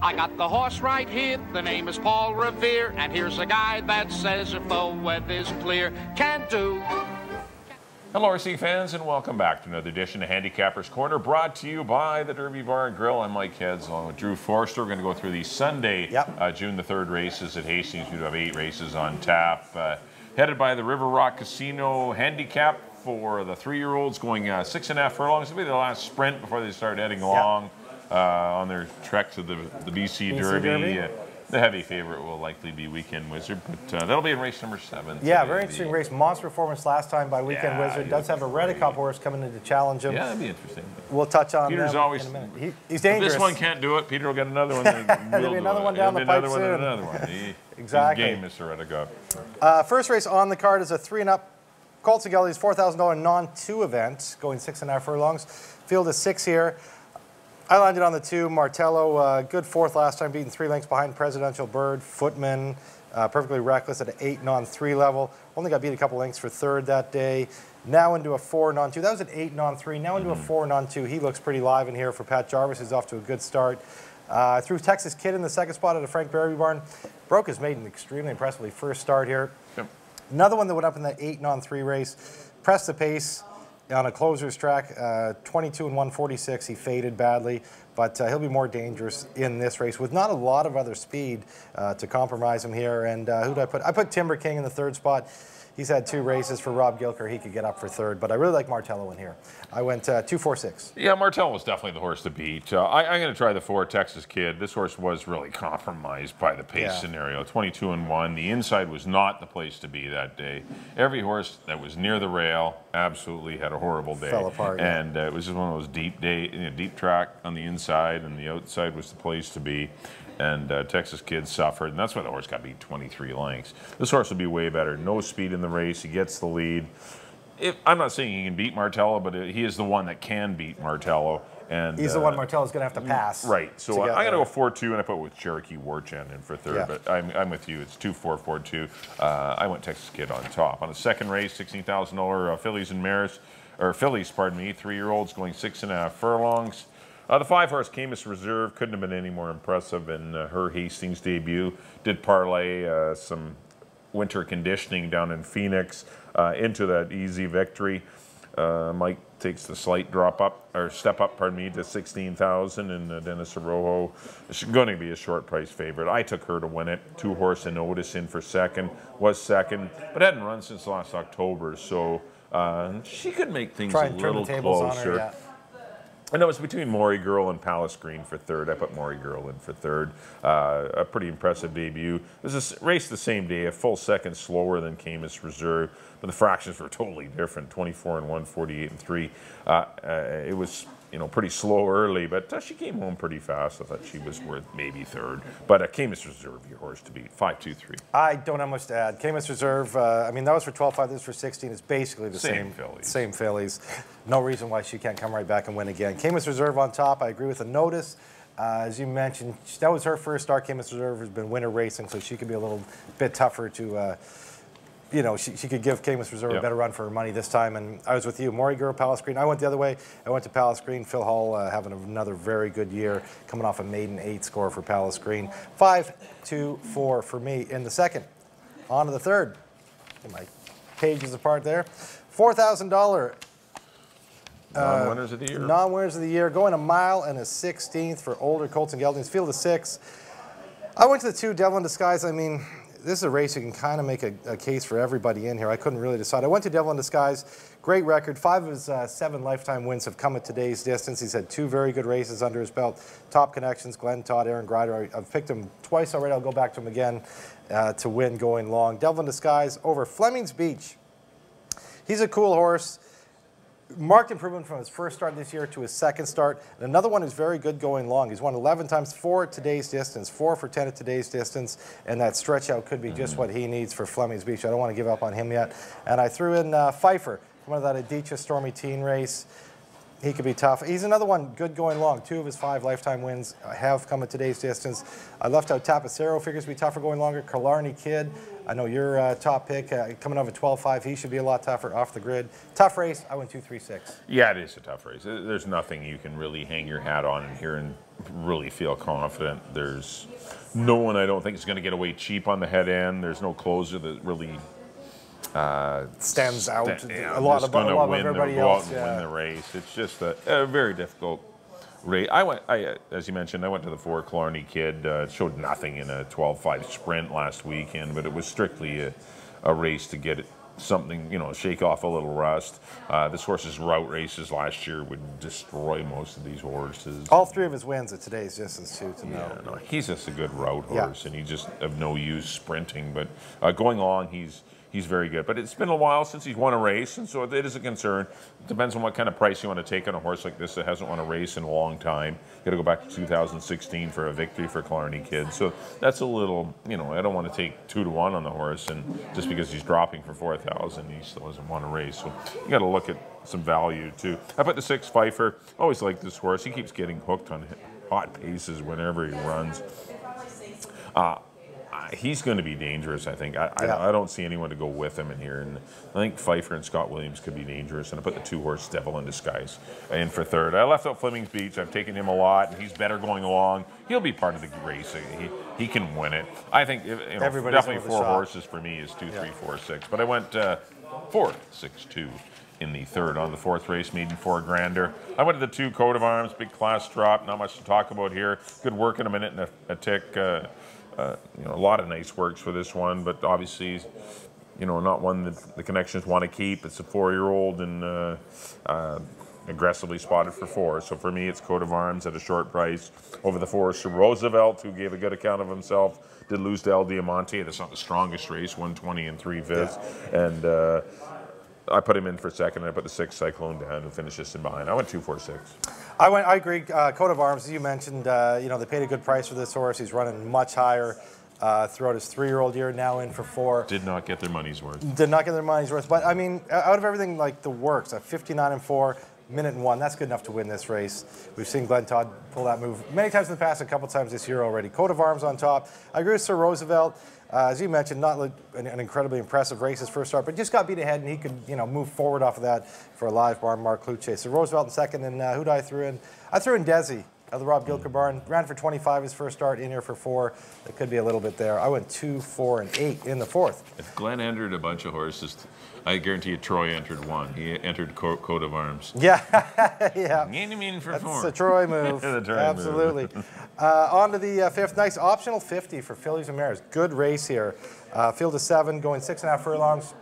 I got the horse right here, the name is Paul Revere, and here's a guy that says if the weather's clear, can do. Hello, RC fans, and welcome back to another edition of Handicapper's Corner, brought to you by the Derby Bar and Grill. I'm Mike Heads, along with Drew Forster. We're going to go through the Sunday, June the 3rd races at Hastings. We do have 8 races on tap. Headed by the River Rock Casino Handicap for the 3-year-olds, going 6.5 furlongs. It'll be the last sprint before they start heading along on their trek to the BC Derby. The heavy favorite will likely be Weekend Wizard, but that'll be in race number 7. Yeah, very interesting race. Monster performance last time by Weekend Wizard. Does have a Red Cup horse coming in to challenge him. Yeah, that'd be interesting. We'll touch on Peter's them always, in a minute. He's dangerous. If this one can't do it, Peter will get another one. There'll be another one down the pipe soon. Another one. Exactly. Game, Mr. Red Cup. First race on the card is a 3-and-up Colts and Geldings $4,000 non-2 event, going 6.5 furlongs. Field is 6 here. I landed on the 2, Martello, good 4th last time, beating 3 lengths behind Presidential Bird, Footman, Perfectly Reckless at an 8 non-3 level. Only got beat a couple lengths for 3rd that day. Now into a 4 non-2. That was an 8 non-3. Now into a 4 non-2. He looks pretty live in here for Pat Jarvis, who's off to a good start. Threw Texas Kid in the 2nd spot at a Frank Berry barn. Broke his maiden extremely impressively first start here. Yep. Another one that went up in that 8 non-3 race. Pressed the pace on a closer's track, 22 and 146. He faded badly, but he'll be more dangerous in this race with not a lot of other speed to compromise him here. And who did I put? I put Timber King in the 3rd spot. He's had 2 races for Rob Gilker. He could get up for 3rd, but I really like Martello in here. I went 2-4-6. Yeah, Martello was definitely the horse to beat. I'm going to try the 4, Texas Kid. This horse was really compromised by the pace scenario. 22 and 1. The inside was not the place to be that day. Every horse that was near the rail absolutely had a horrible day. Fell apart. And it was just one of those deep track on the inside, and the outside was the place to be. And Texas Kid suffered, and that's why the horse got beat 23 lengths. This horse will be way better. No speed in the race. He gets the lead. I'm not saying he can beat Martello, but he is the one that can beat Martello. And he's the one Martello's going to have to pass. Right. So I'm going to go 4-2, and I put with Cherokee Warchant in for 3rd. Yeah. But I'm with you. It's 2-4-4-2. I went Texas Kid on top. On the 2nd race, $16,000 fillies and mares, or fillies, pardon me, 3-year-olds going 6.5 furlongs. The 5-horse Camus Reserve couldn't have been any more impressive in her Hastings debut. Did parlay some winter conditioning down in Phoenix into that easy victory. Mike takes the slight step up, pardon me, to 16,000, and Dennis Arrojo is going to be a short price favorite. I took her to win it. 2-horse and Otis in for 2nd, was 2nd, but hadn't run since last October, so she could make things a little closer. And it was between Maury Girl and Palace Green for 3rd. I put Maury Girl in for 3rd. A pretty impressive debut. This is raced the same day, a full 2nd slower than Camus Reserve, but the fractions were totally different. 24 and 1, 48 and 3. It was pretty slow early, but she came home pretty fast. I thought she was worth maybe 3rd. But Camus Reserve, your horse to beat, 5-2-3. I don't have much to add. Camus Reserve, I mean, that was for 12.5, this is for 16. It's basically the same fillies. No reason why she can't come right back and win again. Camus Reserve on top. I agree with the notice. As you mentioned, that was her first start. Camus Reserve has been winter racing, so she could be a little bit tougher to she could give Camus Reserve a better run for her money this time. And I was with you, Maury Girl, Palace Green. I went the other way. I went to Palace Green. Phil Hall having another very good year, coming off a maiden 8 score for Palace Green. 5-2-4 for me in the 2nd. On to the 3rd. Get my pages apart there. $4,000. Non-winners of the year. Non-winners of the year. Going 1 mile and a 16th for older Colts and Geldings. Field of 6. I went to the 2, Devil in Disguise. I mean, this is a race you can kind of make a case for everybody in here. I couldn't really decide. I went to Devil in Disguise. Great record. 5 of his 7 lifetime wins have come at today's distance. He's had 2 very good races under his belt. Top connections, Glenn Todd, Aaron Grider. I've picked him twice already. I'll go back to him again to win going long. Devil in Disguise over Fleming's Beach. He's a cool horse. Marked improvement from his first start this year to his 2nd start. And another one who's very good going long. He's won 11 times, 4 at today's distance, 4 for 10 at today's distance, and that stretch out could be just what he needs for Fleming's Beach. I don't want to give up on him yet. And I threw in Pfeiffer, one of that Adichie Stormy Teen race. He could be tough. He's another one good going long. 2 of his 5 lifetime wins have come at today's distance. I left out Tapacero, figures to be tougher going longer. Killarney Kid, I know your top pick, coming off a 12.5. He should be a lot tougher off the grid. Tough race. I went 2-3-6. Yeah, it is a tough race. There's nothing you can really hang your hat on in here and really feel confident. There's no one I don't think is going to get away cheap on the head end. There's no closer that really stands out yeah, a lot just above gonna everybody go out else. and win the race. It's just a very difficult race. As you mentioned, I went to the 4 Killarney Kid. Showed nothing in a 12.5 sprint last weekend, but it was strictly a race to get it something, shake off a little rust. This horse's route races last year would destroy most of these horses. All 3 of his wins at today's distance too. No, he's just a good route horse, and he just of no use sprinting. But going long, he's very good. But it's been a while since he's won a race, and so it is a concern. It depends on what kind of price you want to take on a horse like this that hasn't won a race in a long time. You got to go back to 2016 for a victory for Killarney Kid. So that's a little, I don't want to take 2-1 on the horse, and just because he's dropping for 4,000, he still hasn't won a race. So you got to look at some value too. I put the 6 Pfeiffer. Always like this horse. He keeps getting hooked on hot paces whenever he runs. He's going to be dangerous, I think. I don't see anyone to go with him in here. And I think Pfeiffer and Scott Williams could be dangerous. And I put the 2 horse Devil in Disguise in for 3rd. I left out Fleming's Beach. I've taken him a lot, and he's better going along. He'll be part of the race. He can win it. I think definitely 4 horses for me is 2, 3, 4, 6. But I went 4, 6, 2 in the 3rd on the 4th race, maiden 4 grander. I went to the 2 Coat of Arms, big class drop. Not much to talk about here. Good work in a minute and a tick. A lot of nice works for this one, but obviously, not one that the connections want to keep. It's a 4-year-old and aggressively spotted for 4. So for me, it's Coat of Arms at a short price. Over the 4 is Sir Roosevelt, who gave a good account of himself. Did lose to El Diamante. That's not the strongest race, 120 and 3/5. Yeah. And I put him in for 2nd, and I put the 6 Cyclone down, who finishes in behind. I went 2, 4, 6. I agree. Coat of Arms, as you mentioned, they paid a good price for this horse. He's running much higher throughout his 3-year-old year, now in for 4. Did not get their money's worth. Did not get their money's worth. But, I mean, out of everything, like the works, at 59 and 4, minute and 1, that's good enough to win this race. We've seen Glenn Todd pull that move many times in the past, a couple times this year already. Coat of Arms on top. I agree with Sir Roosevelt. As you mentioned, not an incredibly impressive race his first start, but just got beat ahead, and he could, move forward off of that for a live barn, Mark Cluche. So Roosevelt in 2nd, and who did I throw in? I threw in Desi of the Rob Gilker barn. Ran for 25 his first start, in here for 4. It could be a little bit there. I went 2, 4, and 8 in the 4th. If Glenn entered a bunch of horses, I guarantee you Troy entered 1. He entered Coat of Arms. Yeah, yeah. Mean for That's 4. the Troy move. The Troy Absolutely. On to the 5th. Nice optional 50 for fillies and mares. Good race here. Field of 7, going 6.5 furlongs.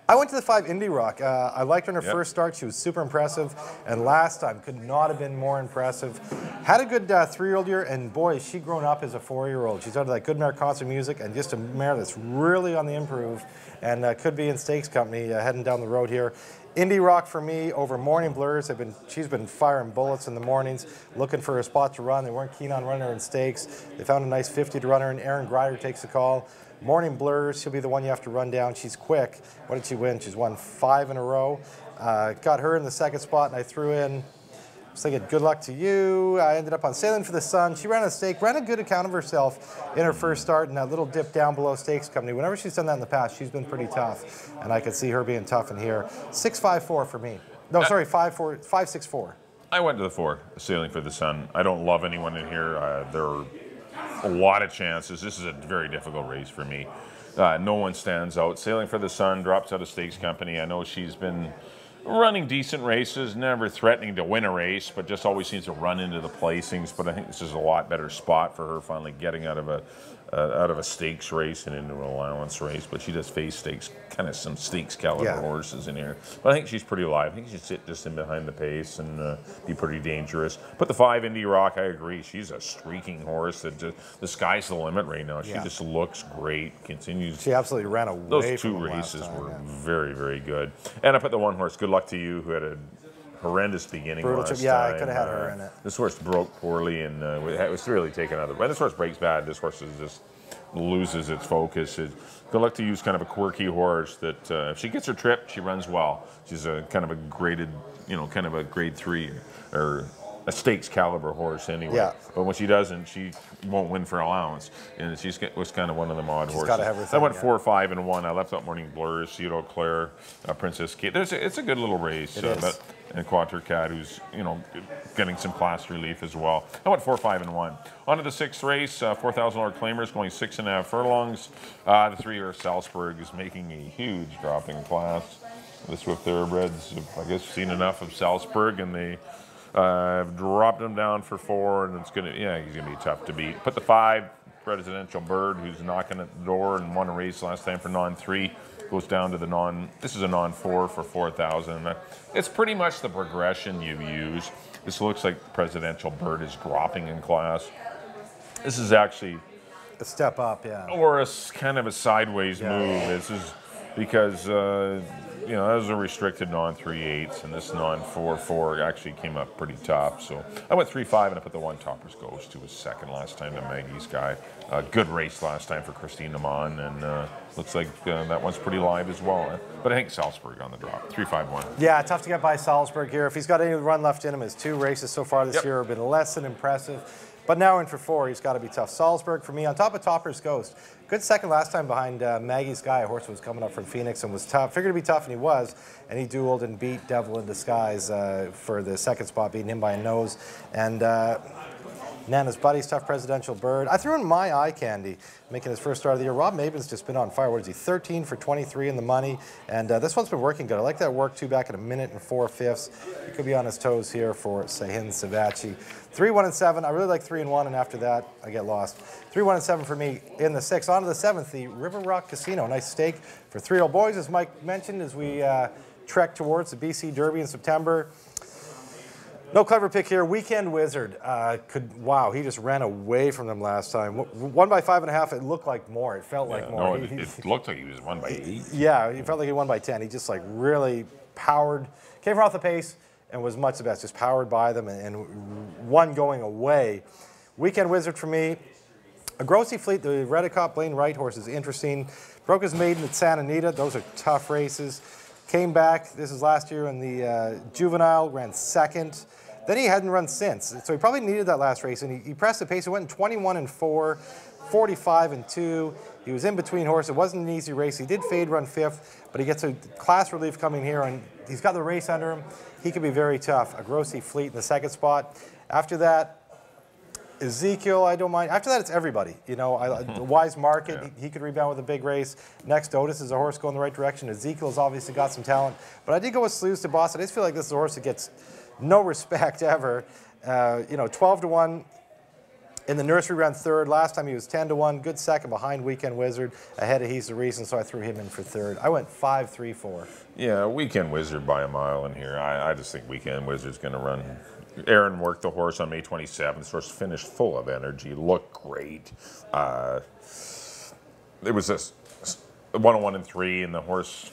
I went to the 5 Indie Rock. I liked her in her first start. She was super impressive. And last time, could not have been more impressive. Had a good 3-year-old year, and boy, is she grown up as a 4-year-old. She's out of that Good Mare Concert Music, and just a mare that's really on the improve, and could be in stakes company heading down the road here. Indie Rock for me over Morning Blurs. She's been firing bullets in the mornings, looking for a spot to run. They weren't keen on running her in stakes. They found a nice 50 to run her, and Aaron Grider takes the call. Morning Blurs, she'll be the one you have to run down. She's quick. What did she win? She's won 5 in a row. Got her in the 2nd spot, and I threw in, I was thinking, good luck to you. I ended up on Sailing for the Sun. She ran a stake, ran a good account of herself in her first start, in that little dip down below stakes company. Whenever she's done that in the past, she's been pretty tough, and I could see her being tough in here. 6-5-4 for me. No, sorry, 5-6-4. I went to the 4, Sailing for the Sun. I don't love anyone in here. There are a lot of chances. This is a very difficult race for me. No one stands out. Sailing for the Sun drops out of stakes company. I know she's been running decent races, never threatening to win a race, but just always seems to run into the placings. But I think this is a lot better spot for her finally getting out of a stakes race and into an allowance race. But she does face stakes, kind of some stakes caliber horses in here. But I think she's pretty alive. I think she should sit just in behind the pace and be pretty dangerous. But the 5 Indie Rock, I agree. She's a streaking horse. That just, the sky's the limit right now. She just looks great. Continues. She absolutely ran away. Those 2 from races last time, were very, very good. And I put the 1 horse, Good Luck to You, who had a horrendous beginning last time. Yeah, I could have had her in it. This horse broke poorly, and it was really taken out of the way. This horse breaks bad. This horse is just loses its focus. They like to use kind of a quirky horse that if she gets her trip, she runs well. She's a kind of a graded, kind of a grade 3 or a stakes caliber horse anyway. Yeah. But when she doesn't, she won't win for allowance. And was kind of one of them odd horses. Gotta have her thing, I went 4, 5, and 1. I left out Morning Blur, Cedar Claire, Princess Kate. It's a good little race. It is. And Quattro Cat, who's getting some class relief as well. I went 4, 5, and 1. On to the 6th race, $4,000 claimers going 6.5 furlongs. The 3-year Salzburg is making a huge drop in class. The Swift Thoroughbreds have, I guess, seen enough of Salzburg, and they have dropped him down for 4, and he's gonna be tough to beat. Put the 5, Presidential Bird, who's knocking at the door and won a race last time for non-3. Goes down to the this is a non-4 for 4,000. It's pretty much the progression you use. This looks like Presidential Bird is dropping in class. This is actually A step up, yeah. or a kind of a sideways move. This is because that was a restricted non-3/8, and this non-4/4 actually came up pretty tough. So I went 3-5, and I put the 1 Toppers Goes to his second last time to Maggie's Guy. Good race last time for Christine Amon, and looks like that one's pretty live as well. But I think Salzburg on the drop, 3-5-1. Yeah, tough to get by Salzburg here. If he's got any run left in him, his 2 races so far this year have been less than impressive. But now in for 4, he's got to be tough. Salzburg for me, on top of Topper's Ghost. Good second last time behind Maggie's Guy. A horse was coming up from Phoenix and was tough. Figured to be tough, and he was. And he dueled and beat Devil in Disguise for the second spot, beating him by a nose. And Nana's Buddy's tough Presidential Bird. I threw in My Eye Candy, making his first start of the year. Rob Maben's just been on fire. What is he, 13 for 23 in the money? And this one's been working good. I like that work, 2 back at 1 minute and 4/5. He could be on his toes here for Sahin Savachi. 3, 1, and 7. I really like 3 and 1, and after that, I get lost. 3, 1, and 7 for me in the 6th. On to the 7th, the River Rock Casino. Nice stake for 3 old boys, as Mike mentioned, as we trek towards the BC Derby in September. No clever pick here. Weekend Wizard wow, he just ran away from them last time. Won by 5.5. It looked like more. It felt like more. No, it looked like he was 1 by 8. Yeah, he felt like he won by 10. He just really powered, came off the pace, and was much the best. Just powered by them and one going away. Weekend Wizard for me. A Grossi Fleet, the Redicott Blaine Wright horse is interesting. Broke his maiden at Santa Anita. Those are tough races. Came back. This is last year in the juvenile. Ran 2nd. Then he hadn't run since, so he probably needed that last race, and he pressed the pace. He went in 21 and 4, 45 and 2. He was in between horse. It wasn't an easy race. He did fade run 5th, but he gets a class relief coming here, and he's got the race under him. He could be very tough. A Grossi Fleet in the 2nd spot. After that, Ezekiel, I don't mind. After that, it's everybody. Wise Market, he could rebound with a big race. Next, Otis is a horse going the right direction. Ezekiel's obviously got some talent, but I did go with Slews to Boston. I just feel like this is a horse that gets no respect ever. 12-1 in the nursery, ran 3rd. Last time he was 10-1. Good second behind Weekend Wizard. Ahead of He's the Reason, so I threw him in for 3rd. I went 5, 3, 4. Yeah, Weekend Wizard by a mile in here. I just think Weekend Wizard's going to run. Aaron worked the horse on May 27th. This horse finished full of energy. Looked great. There was this 101 and 3, and the horse.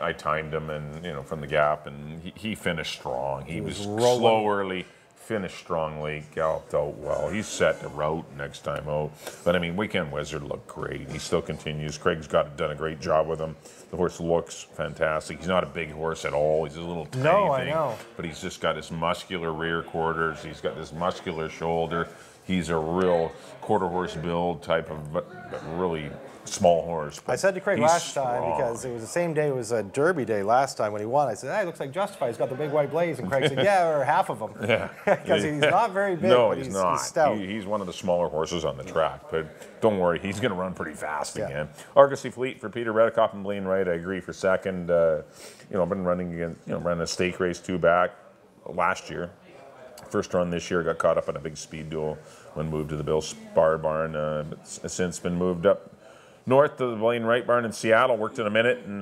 I timed him, and from the gap, and he finished strong. He was slow early, finished strongly, galloped out well. He's set to route next time out. But Weekend Wizard looked great. He still continues. Craig's done a great job with him. The horse looks fantastic. He's not a big horse at all. He's a little tiny thing. I know. But he's just got his muscular rear quarters. He's got this muscular shoulder. He's a real quarter horse build type of, but really small horse. I said to Craig last time, because it was the same day, it was a Derby day last time when he won. I said, hey, looks like Justified. He's got the big white blaze. And Craig said, yeah, or half of them. Yeah. Because he's not very big, no, but he's not. He's stout. He's one of the smaller horses on the track, but don't worry, he's going to run pretty fast again. Argosy Fleet for Peter Redicott and Blaine Wright, I agree, for 2nd. Been running again, ran a stake race 2 back last year. First run this year, got caught up in a big speed duel when moved to the Bill Spar barn. But since been moved up north to the Blaine Wright barn in Seattle. Worked in a minute, and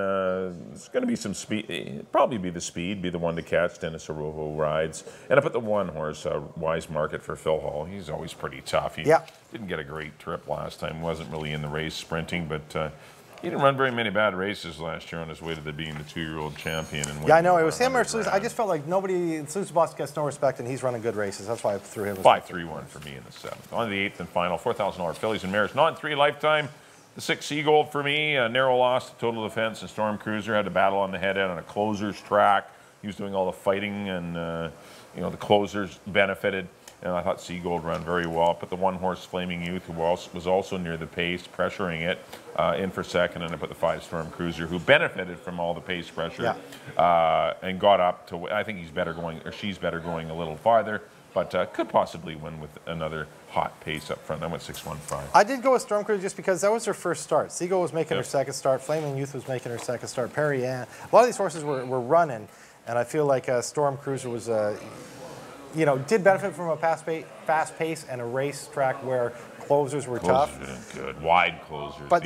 it's going to be some speed. It'd probably be the speed, be the one to catch. Dennis Arojo rides. And I put the 1 horse, Wise Market, for Phil Hall. He's always pretty tough. He didn't get a great trip last time. Wasn't really in the race sprinting, but He didn't run very many bad races last year on his way to being the 2-year-old champion. And yeah, I know. It was him or Sluice. I just felt like Sluice Boss gets no respect, and he's running good races. That's why I threw him. 5-3-1 for me in the 7th. On the 8th and final, $4,000 fillies and mares. Not 3 lifetime. The 6 Seagold for me. Narrow loss to Total Defense and Storm Cruiser. Had to battle on the head end on a closer's track. He was doing all the fighting, and the closers benefited. And I thought Seagold ran very well. Put the 1-horse Flaming Youth, who was also near the pace, pressuring it, in for second. And I put the 5 Storm Cruiser, who benefited from all the pace pressure, and got up to. I think he's better going, or she's better going a little farther, but could possibly win with another hot pace up front. I went 6-1-5. I did go with Storm Cruiser just because that was her first start. Seagold was making her second start. Flaming Youth was making her second start. Perry Ann. A lot of these horses were running, and I feel like Storm Cruiser was did benefit from a fast pace and a racetrack where closers were tough. Good, wide closers. But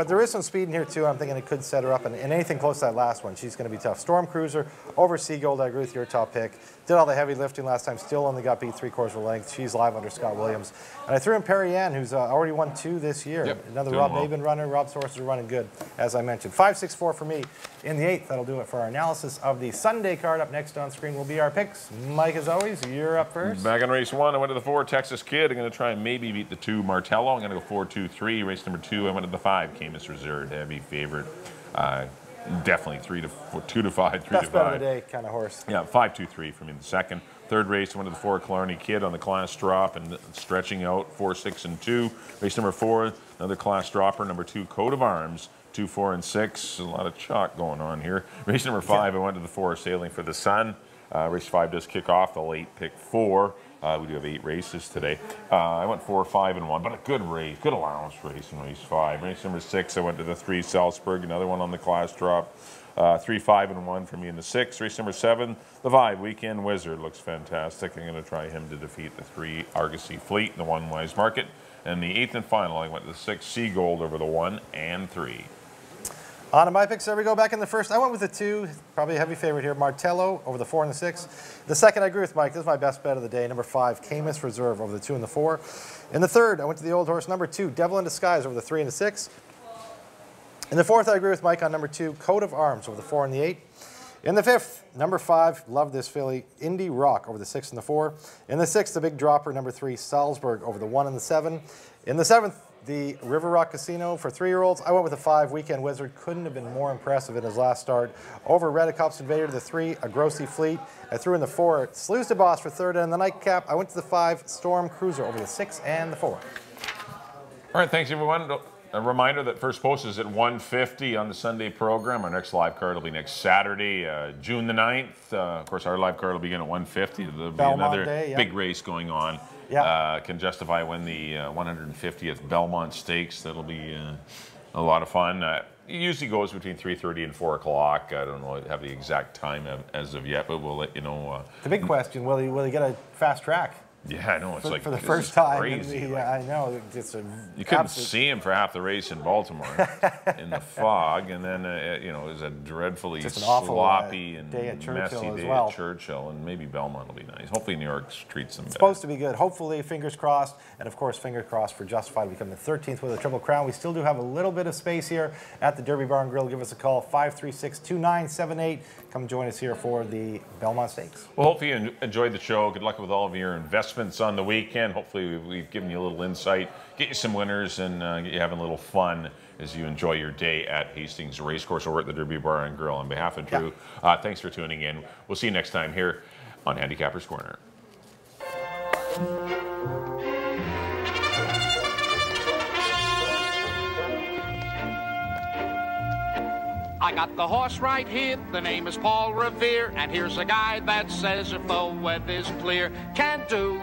there is some speed in here too. I'm thinking it could set her up, and anything close to that last one, she's going to be tough. Storm Cruiser over Seagold. I agree with your top pick. Did all the heavy lifting last time. Still only got beat 3/4 of a length. She's live under Scott Williams, and I threw in Perry Ann, who's already won 2 this year. Yep, another Rob Maben runner. Rob's horses are running good, as I mentioned. 5-6-4 for me in the 8th. That'll do it for our analysis of the Sunday card. Up next on screen will be our picks. Mike, as always, you're up first. Back in race 1, I went to the 4 Texas Kid. I'm going to try and maybe beat the 2 Martello. I'm going to go 4-2-3. Race number 2, I went to the 5 Camus Reserve, heavy favorite. Definitely 2-5, 3-5. Best bet of the day kind of horse. Yeah, 5-2-3 for me in the 2nd. 3rd race, I went to the 4 Killarney Kid on the class drop and stretching out 4-6-2. Race number 4, another class dropper. Number 2, Coat of Arms. 2, 4, and 6. A lot of chalk going on here. Race number 5, I went to the 4 Sailing for the Sun. Race 5 does kick off. The late pick 4. We do have 8 races today. I went 4, 5, and 1, but a good race, good allowance race in race 5. Race number 6, I went to the 3 Salzburg, another one on the class drop. 3, 5, and 1 for me in the 6. Race number 7, the 5 Weekend Wizard looks fantastic. I'm going to try him to defeat the 3 Argosy Fleet and the 1 Wise Market. And the 8th and final, I went to the 6 Seagold over the 1 and 3. On to my picks. There we go. Back in the 1st, I went with the 2, probably a heavy favorite here, Martello over the 4 and the 6. The 2nd, I agree with Mike. This is my best bet of the day. Number 5, Camus Reserve over the 2 and the 4. In the 3rd, I went to the old horse, number 2, Devil in Disguise over the 3 and the 6. In the 4th, I agree with Mike on number 2, Coat of Arms over the 4 and the 8. In the 5th, number 5, love this filly, Indie Rock over the 6 and the 4. In the 6th, the big dropper, number 3, Salzburg over the 1 and the 7. In the 7th, the River Rock Casino for 3-year-olds. I went with the 5, Weekend Wizard. Couldn't have been more impressive in his last start. Over Redicop's Invader to the 3, Agrossi Fleet. I threw in the 4, Sluice de Boss for 3rd, and the nightcap, I went to the 5, Storm Cruiser over the 6 and the 4. All right, thanks everyone. A reminder that first post is at 1:50 on the Sunday program. Our next live card will be next Saturday, June the 9th. Of course, our live card will begin at 1:50. There'll be another big race going on. Can justify when the 150th Belmont Stakes. That'll be a lot of fun. It usually goes between 3:30 and 4 o'clock. I don't know, have the exact time as of yet, but we'll let you know. The big question, will he get a fast track? Yeah, I know. It's for the first time. Crazy. I know. You couldn't see him for half the race in Baltimore in the fog, and then it was a dreadfully sloppy and messy day at Churchill, and maybe Belmont will be nice. Hopefully New York treats them better. Supposed to be good. Hopefully, fingers crossed, and of course, fingers crossed for Justified to become the 13th with a Triple Crown. We still do have a little bit of space here at the Derby Bar and Grill. Give us a call, 536-2978. Come join us here for the Belmont Stakes. Well, hopefully you enjoyed the show. Good luck with all of your investments on the weekend. Hopefully we've given you a little insight, get you some winners, and get you having a little fun as you enjoy your day at Hastings Racecourse over at the Derby Bar and Grill. On behalf of Drew, thanks for tuning in. We'll see you next time here on Handicapper's Corner. I got the horse right here, the name is Paul Revere, and here's a guy that says if the weather's clear, can do.